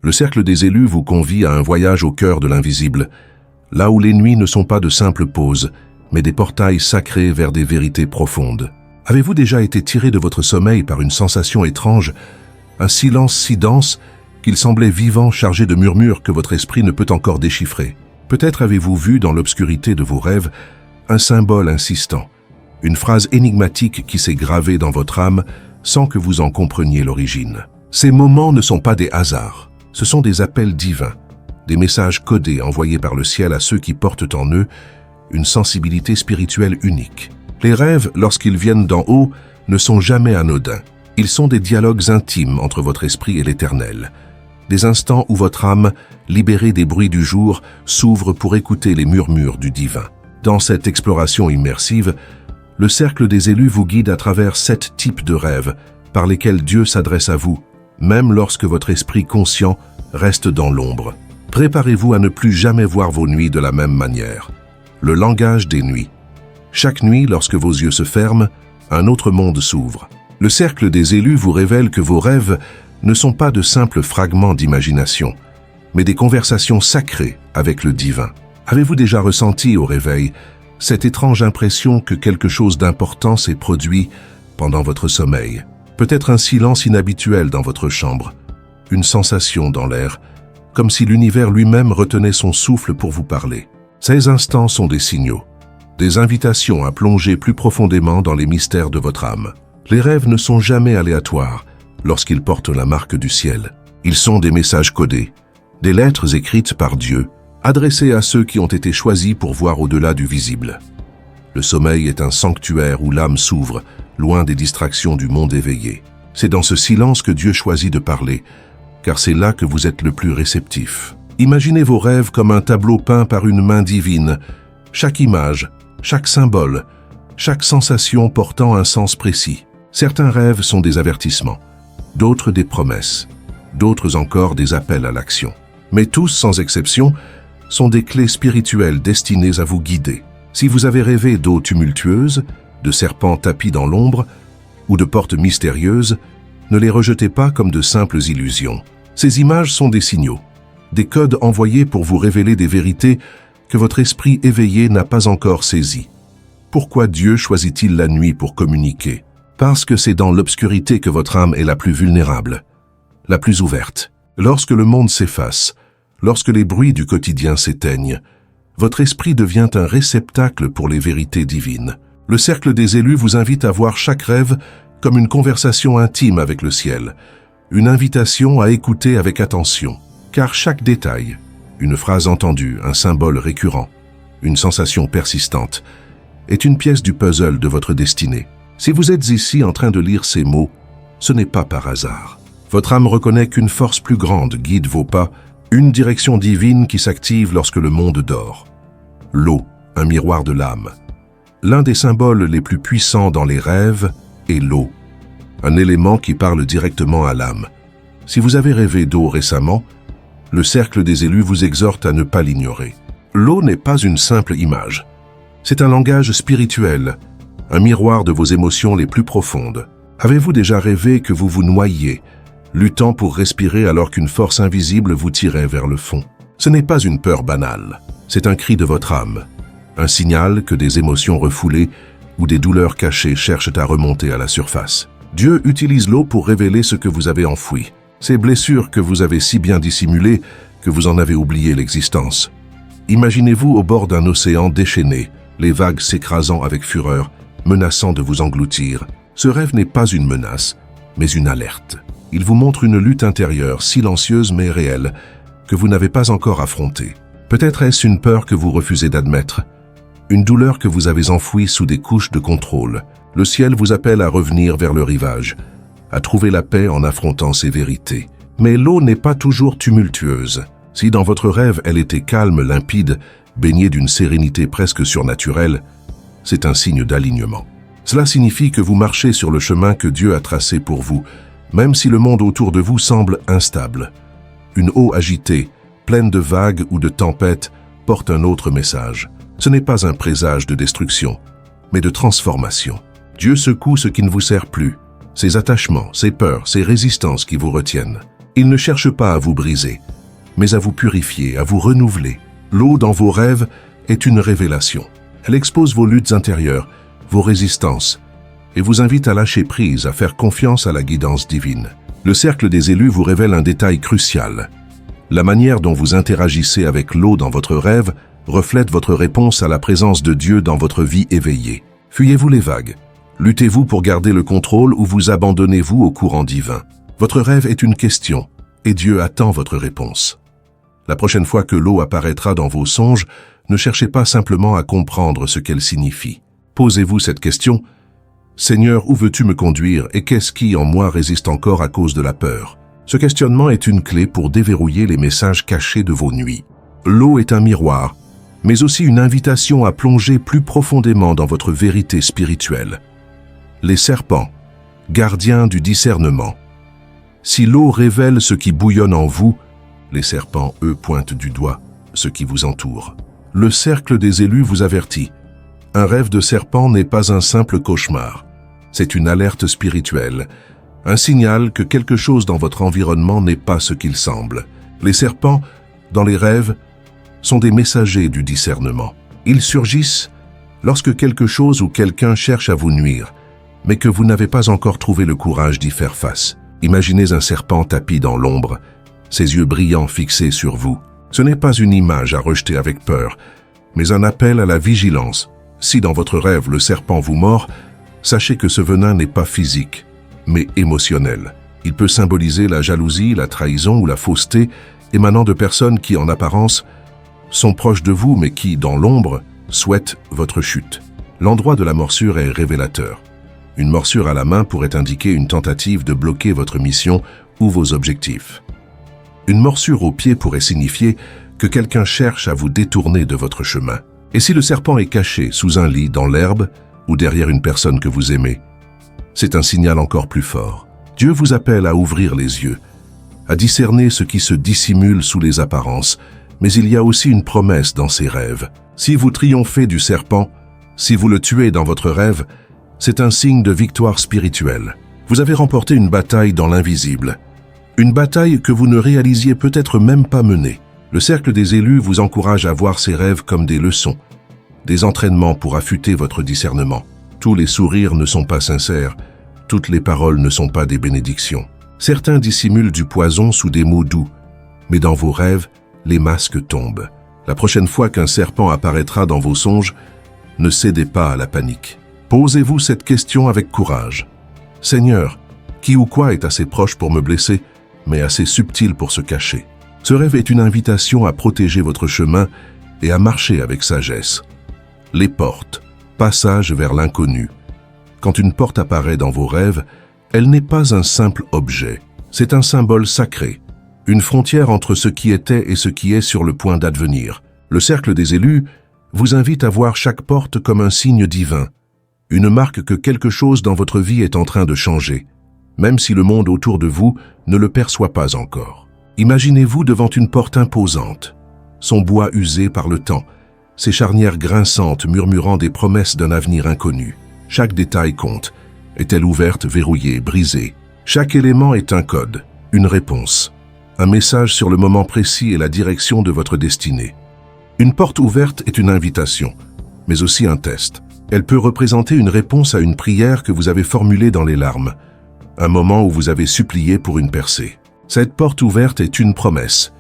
Le cercle des élus vous convie à un voyage au cœur de l'invisible, là où les nuits ne sont pas de simples pauses, mais des portails sacrés vers des vérités profondes. Avez-vous déjà été tiré de votre sommeil par une sensation étrange, un silence si dense qu'il semblait vivant, chargé de murmures que votre esprit ne peut encore déchiffrer? Peut-être avez-vous vu dans l'obscurité de vos rêves un symbole insistant, une phrase énigmatique qui s'est gravée dans votre âme sans que vous en compreniez l'origine. Ces moments ne sont pas des hasards, ce sont des appels divins, des messages codés envoyés par le ciel à ceux qui portent en eux une sensibilité spirituelle unique. Les rêves, lorsqu'ils viennent d'en haut, ne sont jamais anodins. Ils sont des dialogues intimes entre votre esprit et l'éternel, des instants où votre âme, libérée des bruits du jour, s'ouvre pour écouter les murmures du divin. Dans cette exploration immersive, le cercle des élus vous guide à travers 7 types de rêves par lesquels Dieu s'adresse à vous, même lorsque votre esprit conscient reste dans l'ombre. Préparez-vous à ne plus jamais voir vos nuits de la même manière. Le langage des nuits. Chaque nuit, lorsque vos yeux se ferment, un autre monde s'ouvre. Le cercle des élus vous révèle que vos rêves ne sont pas de simples fragments d'imagination, mais des conversations sacrées avec le divin. Avez-vous déjà ressenti au réveil cette étrange impression que quelque chose d'important s'est produit pendant votre sommeil? Peut-être un silence inhabituel dans votre chambre, une sensation dans l'air, comme si l'univers lui-même retenait son souffle pour vous parler. Ces instants sont des signaux, des invitations à plonger plus profondément dans les mystères de votre âme. Les rêves ne sont jamais aléatoires lorsqu'ils portent la marque du ciel. Ils sont des messages codés, des lettres écrites par Dieu, adressées à ceux qui ont été choisis pour voir au-delà du visible. Le sommeil est un sanctuaire où l'âme s'ouvre, loin des distractions du monde éveillé. C'est dans ce silence que Dieu choisit de parler, car c'est là que vous êtes le plus réceptif. Imaginez vos rêves comme un tableau peint par une main divine, chaque image, chaque symbole, chaque sensation portant un sens précis. Certains rêves sont des avertissements, d'autres des promesses, d'autres encore des appels à l'action. Mais tous, sans exception, sont des clés spirituelles destinées à vous guider. Si vous avez rêvé d'eaux tumultueuses, de serpents tapis dans l'ombre ou de portes mystérieuses, ne les rejetez pas comme de simples illusions. Ces images sont des signaux, des codes envoyés pour vous révéler des vérités que votre esprit éveillé n'a pas encore saisies. Pourquoi Dieu choisit-il la nuit pour communiquer? Parce que c'est dans l'obscurité que votre âme est la plus vulnérable, la plus ouverte. Lorsque le monde s'efface, lorsque les bruits du quotidien s'éteignent, votre esprit devient un réceptacle pour les vérités divines. Le cercle des élus vous invite à voir chaque rêve comme une conversation intime avec le ciel, une invitation à écouter avec attention, car chaque détail, une phrase entendue, un symbole récurrent, une sensation persistante, est une pièce du puzzle de votre destinée. Si vous êtes ici en train de lire ces mots, ce n'est pas par hasard. Votre âme reconnaît qu'une force plus grande guide vos pas, une direction divine qui s'active lorsque le monde dort. L'eau, un miroir de l'âme. L'un des symboles les plus puissants dans les rêves est l'eau, un élément qui parle directement à l'âme. Si vous avez rêvé d'eau récemment, le cercle des élus vous exhorte à ne pas l'ignorer. L'eau n'est pas une simple image. C'est un langage spirituel, un miroir de vos émotions les plus profondes. Avez-vous déjà rêvé que vous vous noyiez, luttant pour respirer alors qu'une force invisible vous tirait vers le fond? Ce n'est pas une peur banale, c'est un cri de votre âme, un signal que des émotions refoulées ou des douleurs cachées cherchent à remonter à la surface. Dieu utilise l'eau pour révéler ce que vous avez enfoui, ces blessures que vous avez si bien dissimulées que vous en avez oublié l'existence. Imaginez-vous au bord d'un océan déchaîné, les vagues s'écrasant avec fureur, menaçant de vous engloutir. Ce rêve n'est pas une menace, mais une alerte. Il vous montre une lutte intérieure, silencieuse mais réelle, que vous n'avez pas encore affrontée. Peut-être est-ce une peur que vous refusez d'admettre, une douleur que vous avez enfouie sous des couches de contrôle. Le ciel vous appelle à revenir vers le rivage, à trouver la paix en affrontant ces vérités. Mais l'eau n'est pas toujours tumultueuse. Si dans votre rêve elle était calme, limpide, baignée d'une sérénité presque surnaturelle, c'est un signe d'alignement. Cela signifie que vous marchez sur le chemin que Dieu a tracé pour vous, même si le monde autour de vous semble instable. Une eau agitée, pleine de vagues ou de tempêtes, porte un autre message. Ce n'est pas un présage de destruction, mais de transformation. Dieu secoue ce qui ne vous sert plus, ces attachements, ces peurs, ces résistances qui vous retiennent. Il ne cherche pas à vous briser, mais à vous purifier, à vous renouveler. L'eau dans vos rêves est une révélation. Elle expose vos luttes intérieures, vos résistances, et vous invite à lâcher prise, à faire confiance à la guidance divine. Le cercle des élus vous révèle un détail crucial. La manière dont vous interagissez avec l'eau dans votre rêve reflète votre réponse à la présence de Dieu dans votre vie éveillée. Fuyez-vous les vagues? Luttez-vous pour garder le contrôle ou vous abandonnez-vous au courant divin? Votre rêve est une question, et Dieu attend votre réponse. La prochaine fois que l'eau apparaîtra dans vos songes, ne cherchez pas simplement à comprendre ce qu'elle signifie. Posez-vous cette question: Seigneur, où veux-tu me conduire et qu'est-ce qui en moi résiste encore à cause de la peur? Ce questionnement est une clé pour déverrouiller les messages cachés de vos nuits. L'eau est un miroir, mais aussi une invitation à plonger plus profondément dans votre vérité spirituelle. Les serpents, gardiens du discernement. Si l'eau révèle ce qui bouillonne en vous, les serpents, eux, pointent du doigt ce qui vous entoure. Le cercle des élus vous avertit. Un rêve de serpent n'est pas un simple cauchemar. C'est une alerte spirituelle, un signal que quelque chose dans votre environnement n'est pas ce qu'il semble. Les serpents, dans les rêves, sont des messagers du discernement. Ils surgissent lorsque quelque chose ou quelqu'un cherche à vous nuire, mais que vous n'avez pas encore trouvé le courage d'y faire face. Imaginez un serpent tapi dans l'ombre, ses yeux brillants fixés sur vous. Ce n'est pas une image à rejeter avec peur, mais un appel à la vigilance. Si dans votre rêve le serpent vous mord, sachez que ce venin n'est pas physique, mais émotionnel. Il peut symboliser la jalousie, la trahison ou la fausseté émanant de personnes qui, en apparence, sont proches de vous mais qui, dans l'ombre, souhaitent votre chute. L'endroit de la morsure est révélateur. Une morsure à la main pourrait indiquer une tentative de bloquer votre mission ou vos objectifs. Une morsure au pied pourrait signifier que quelqu'un cherche à vous détourner de votre chemin. Et si le serpent est caché sous un lit, dans l'herbe ou derrière une personne que vous aimez, c'est un signal encore plus fort. Dieu vous appelle à ouvrir les yeux, à discerner ce qui se dissimule sous les apparences, mais il y a aussi une promesse dans ces rêves. Si vous triomphez du serpent, si vous le tuez dans votre rêve, c'est un signe de victoire spirituelle. Vous avez remporté une bataille dans l'invisible, une bataille que vous ne réalisiez peut-être même pas mener. Le cercle des élus vous encourage à voir ces rêves comme des leçons, des entraînements pour affûter votre discernement. Tous les sourires ne sont pas sincères, toutes les paroles ne sont pas des bénédictions. Certains dissimulent du poison sous des mots doux, mais dans vos rêves, les masques tombent. La prochaine fois qu'un serpent apparaîtra dans vos songes, ne cédez pas à la panique. Posez-vous cette question avec courage. Seigneur, qui ou quoi est assez proche pour me blesser, mais assez subtil pour se cacher? Ce rêve est une invitation à protéger votre chemin et à marcher avec sagesse. Les portes, passage vers l'inconnu. Quand une porte apparaît dans vos rêves, elle n'est pas un simple objet. C'est un symbole sacré, une frontière entre ce qui était et ce qui est sur le point d'advenir. Le cercle des élus vous invite à voir chaque porte comme un signe divin, une marque que quelque chose dans votre vie est en train de changer, même si le monde autour de vous ne le perçoit pas encore. Imaginez-vous devant une porte imposante, son bois usé par le temps, ses charnières grinçantes murmurant des promesses d'un avenir inconnu. Chaque détail compte. Est-elle ouverte, verrouillée, brisée? Chaque élément est un code, une réponse, un message sur le moment précis et la direction de votre destinée. Une porte ouverte est une invitation, mais aussi un test. Elle peut représenter une réponse à une prière que vous avez formulée dans les larmes, un moment où vous avez supplié pour une percée. Cette porte ouverte est une promesse.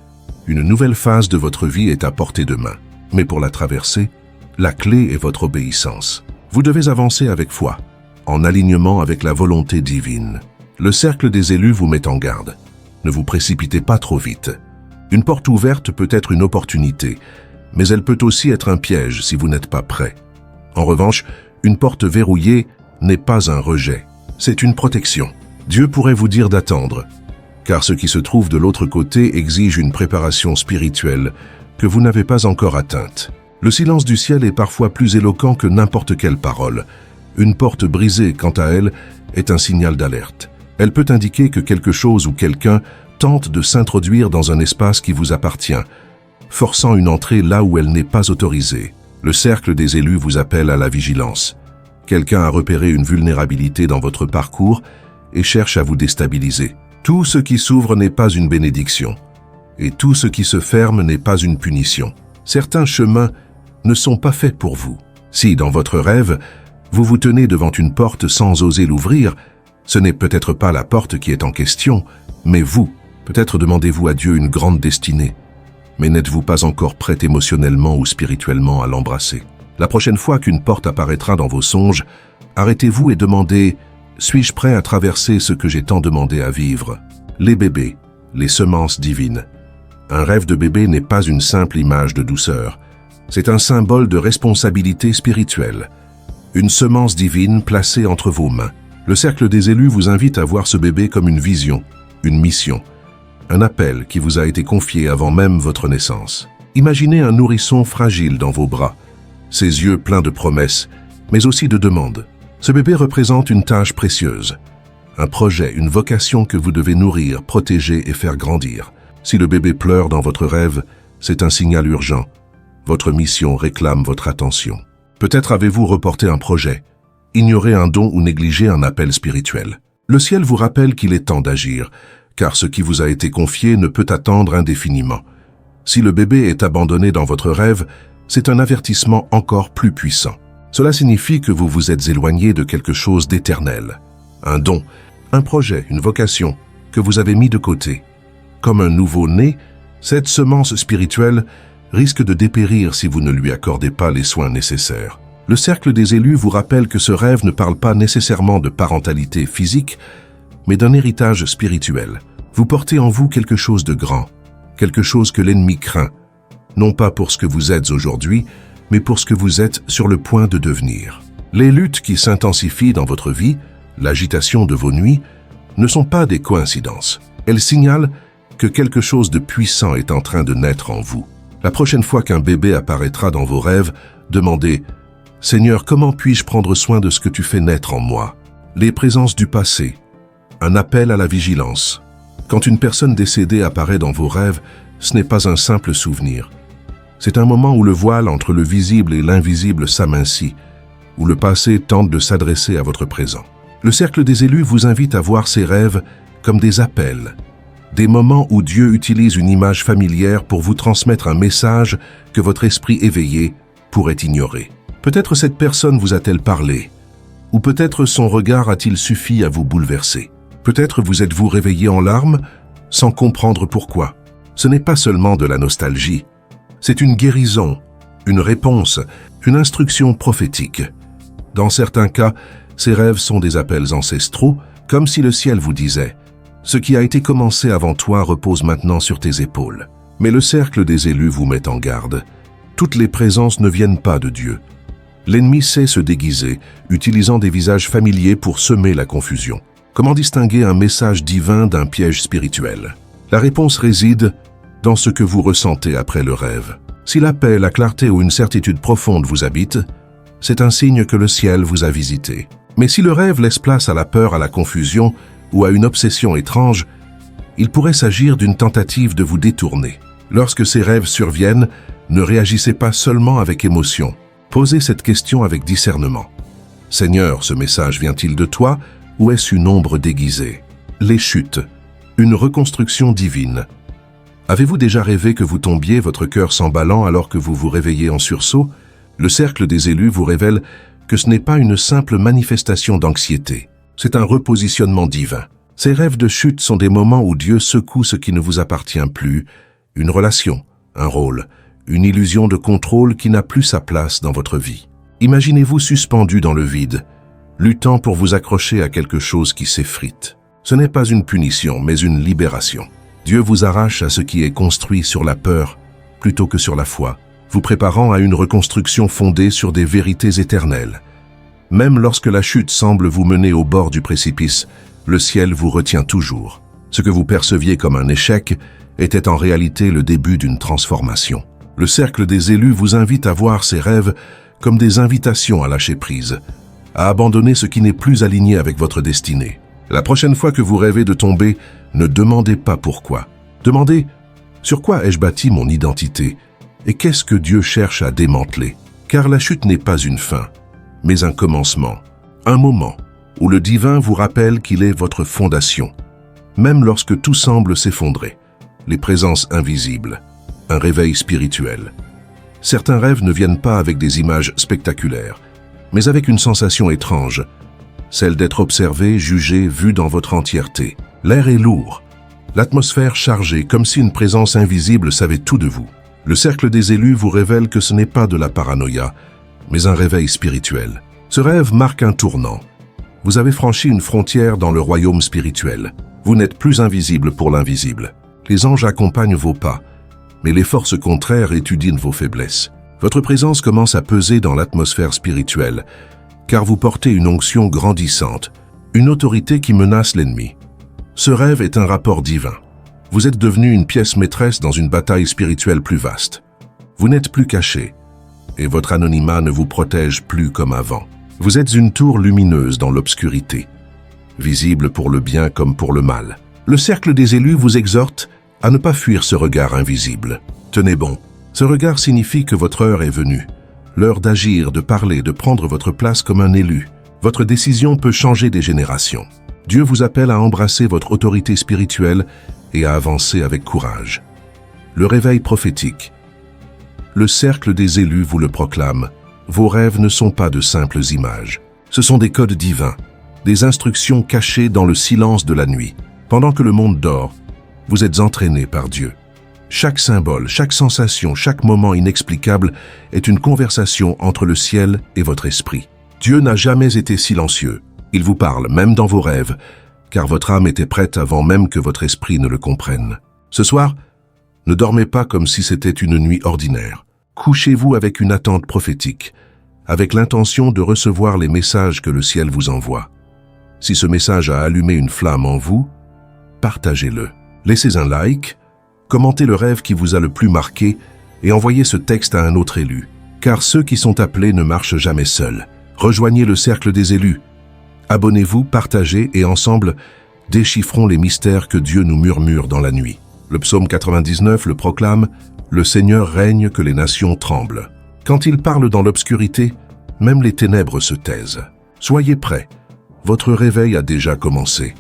Une nouvelle phase de votre vie est à portée de main. Mais pour la traverser, la clé est votre obéissance. Vous devez avancer avec foi, en alignement avec la volonté divine. Le cercle des élus vous met en garde. Ne vous précipitez pas trop vite. Une porte ouverte peut être une opportunité, mais elle peut aussi être un piège si vous n'êtes pas prêt. En revanche, une porte verrouillée n'est pas un rejet, c'est une protection. Dieu pourrait vous dire d'attendre, car ce qui se trouve de l'autre côté exige une préparation spirituelle que vous n'avez pas encore atteinte. Le silence du ciel est parfois plus éloquent que n'importe quelle parole. Une porte brisée, quant à elle, est un signal d'alerte. Elle peut indiquer que quelque chose ou quelqu'un tente de s'introduire dans un espace qui vous appartient, forçant une entrée là où elle n'est pas autorisée. Le cercle des élus vous appelle à la vigilance. Quelqu'un a repéré une vulnérabilité dans votre parcours et cherche à vous déstabiliser. Tout ce qui s'ouvre n'est pas une bénédiction, et tout ce qui se ferme n'est pas une punition. Certains chemins ne sont pas faits pour vous. Si, dans votre rêve, vous vous tenez devant une porte sans oser l'ouvrir, ce n'est peut-être pas la porte qui est en question, mais vous. Peut-être demandez-vous à Dieu une grande destinée, mais n'êtes-vous pas encore prêt émotionnellement ou spirituellement à l'embrasser? La prochaine fois qu'une porte apparaîtra dans vos songes, arrêtez-vous et demandez « Suis-je prêt à traverser ce que j'ai tant demandé à vivre ?» Les bébés, les semences divines. Un rêve de bébé n'est pas une simple image de douceur. C'est un symbole de responsabilité spirituelle. Une semence divine placée entre vos mains. Le cercle des élus vous invite à voir ce bébé comme une vision, une mission, un appel qui vous a été confié avant même votre naissance. Imaginez un nourrisson fragile dans vos bras, ses yeux pleins de promesses, mais aussi de demandes. Ce bébé représente une tâche précieuse, un projet, une vocation que vous devez nourrir, protéger et faire grandir. Si le bébé pleure dans votre rêve, c'est un signal urgent. Votre mission réclame votre attention. Peut-être avez-vous reporté un projet, ignoré un don ou négligé un appel spirituel. Le ciel vous rappelle qu'il est temps d'agir, car ce qui vous a été confié ne peut attendre indéfiniment. Si le bébé est abandonné dans votre rêve, c'est un avertissement encore plus puissant. Cela signifie que vous vous êtes éloigné de quelque chose d'éternel. Un don, un projet, une vocation que vous avez mis de côté. Comme un nouveau-né, cette semence spirituelle risque de dépérir si vous ne lui accordez pas les soins nécessaires. Le cercle des élus vous rappelle que ce rêve ne parle pas nécessairement de parentalité physique, mais d'un héritage spirituel. Vous portez en vous quelque chose de grand, quelque chose que l'ennemi craint, non pas pour ce que vous êtes aujourd'hui, mais pour ce que vous êtes sur le point de devenir. Les luttes qui s'intensifient dans votre vie, l'agitation de vos nuits, ne sont pas des coïncidences. Elles signalent que quelque chose de puissant est en train de naître en vous. La prochaine fois qu'un bébé apparaîtra dans vos rêves, demandez « Seigneur, comment puis-je prendre soin de ce que tu fais naître en moi ?» Les présences du passé, un appel à la vigilance. Quand une personne décédée apparaît dans vos rêves, ce n'est pas un simple souvenir. C'est un moment où le voile entre le visible et l'invisible s'amincit, où le passé tente de s'adresser à votre présent. Le cercle des élus vous invite à voir ces rêves comme des appels, des moments où Dieu utilise une image familière pour vous transmettre un message que votre esprit éveillé pourrait ignorer. Peut-être cette personne vous a-t-elle parlé, ou peut-être son regard a-t-il suffi à vous bouleverser. Peut-être vous êtes-vous réveillé en larmes sans comprendre pourquoi. Ce n'est pas seulement de la nostalgie, c'est une guérison, une réponse, une instruction prophétique. Dans certains cas, ces rêves sont des appels ancestraux, comme si le ciel vous disait « Ce qui a été commencé avant toi repose maintenant sur tes épaules ». Mais le cercle des élus vous met en garde. Toutes les présences ne viennent pas de Dieu. L'ennemi sait se déguiser, utilisant des visages familiers pour semer la confusion. Comment distinguer un message divin d'un piège spirituel? La réponse réside dans ce que vous ressentez après le rêve. Si la paix, la clarté ou une certitude profonde vous habite, c'est un signe que le ciel vous a visité. Mais si le rêve laisse place à la peur, à la confusion ou à une obsession étrange, il pourrait s'agir d'une tentative de vous détourner. Lorsque ces rêves surviennent, ne réagissez pas seulement avec émotion. Posez cette question avec discernement. Seigneur, ce message vient-il de toi ou est-ce une ombre déguisée? Les chutes, une reconstruction divine. Avez-vous déjà rêvé que vous tombiez, votre cœur s'emballant alors que vous vous réveillez en sursaut? Le cercle des élus vous révèle que ce n'est pas une simple manifestation d'anxiété. C'est un repositionnement divin. Ces rêves de chute sont des moments où Dieu secoue ce qui ne vous appartient plus, une relation, un rôle, une illusion de contrôle qui n'a plus sa place dans votre vie. Imaginez-vous suspendu dans le vide, luttant pour vous accrocher à quelque chose qui s'effrite. Ce n'est pas une punition, mais une libération. Dieu vous arrache à ce qui est construit sur la peur plutôt que sur la foi, vous préparant à une reconstruction fondée sur des vérités éternelles. Même lorsque la chute semble vous mener au bord du précipice, le ciel vous retient toujours. Ce que vous perceviez comme un échec était en réalité le début d'une transformation. Le cercle des élus vous invite à voir ces rêves comme des invitations à lâcher prise, à abandonner ce qui n'est plus aligné avec votre destinée. La prochaine fois que vous rêvez de tomber, ne demandez pas pourquoi. Demandez « Sur quoi ai-je bâti mon identité et qu'est-ce que Dieu cherche à démanteler ?» Car la chute n'est pas une fin, mais un commencement, un moment où le divin vous rappelle qu'il est votre fondation, même lorsque tout semble s'effondrer. Les présences invisibles, un réveil spirituel. Certains rêves ne viennent pas avec des images spectaculaires, mais avec une sensation étrange, celle d'être observé, jugé, vu dans votre entièreté. L'air est lourd, l'atmosphère chargée, comme si une présence invisible savait tout de vous. Le cercle des élus vous révèle que ce n'est pas de la paranoïa, mais un réveil spirituel. Ce rêve marque un tournant. Vous avez franchi une frontière dans le royaume spirituel. Vous n'êtes plus invisible pour l'invisible. Les anges accompagnent vos pas, mais les forces contraires étudient vos faiblesses. Votre présence commence à peser dans l'atmosphère spirituelle, car vous portez une onction grandissante, une autorité qui menace l'ennemi. Ce rêve est un rapport divin. Vous êtes devenu une pièce maîtresse dans une bataille spirituelle plus vaste. Vous n'êtes plus caché, et votre anonymat ne vous protège plus comme avant. Vous êtes une tour lumineuse dans l'obscurité, visible pour le bien comme pour le mal. Le cercle des élus vous exhorte à ne pas fuir ce regard invisible. Tenez bon, ce regard signifie que votre heure est venue. L'heure d'agir, de parler, de prendre votre place comme un élu. Votre décision peut changer des générations. Dieu vous appelle à embrasser votre autorité spirituelle et à avancer avec courage. Le réveil prophétique. Le cercle des élus vous le proclame. Vos rêves ne sont pas de simples images. Ce sont des codes divins, des instructions cachées dans le silence de la nuit. Pendant que le monde dort, vous êtes entraîné par Dieu. Chaque symbole, chaque sensation, chaque moment inexplicable est une conversation entre le ciel et votre esprit. Dieu n'a jamais été silencieux. Il vous parle, même dans vos rêves, car votre âme était prête avant même que votre esprit ne le comprenne. Ce soir, ne dormez pas comme si c'était une nuit ordinaire. Couchez-vous avec une attente prophétique, avec l'intention de recevoir les messages que le ciel vous envoie. Si ce message a allumé une flamme en vous, partagez-le. Laissez un like, commentez le rêve qui vous a le plus marqué et envoyez ce texte à un autre élu. Car ceux qui sont appelés ne marchent jamais seuls. Rejoignez le cercle des élus. Abonnez-vous, partagez et ensemble, déchiffrons les mystères que Dieu nous murmure dans la nuit. Le psaume 99 le proclame « Le Seigneur règne, que les nations tremblent ». Quand il parle dans l'obscurité, même les ténèbres se taisent. Soyez prêts, votre réveil a déjà commencé.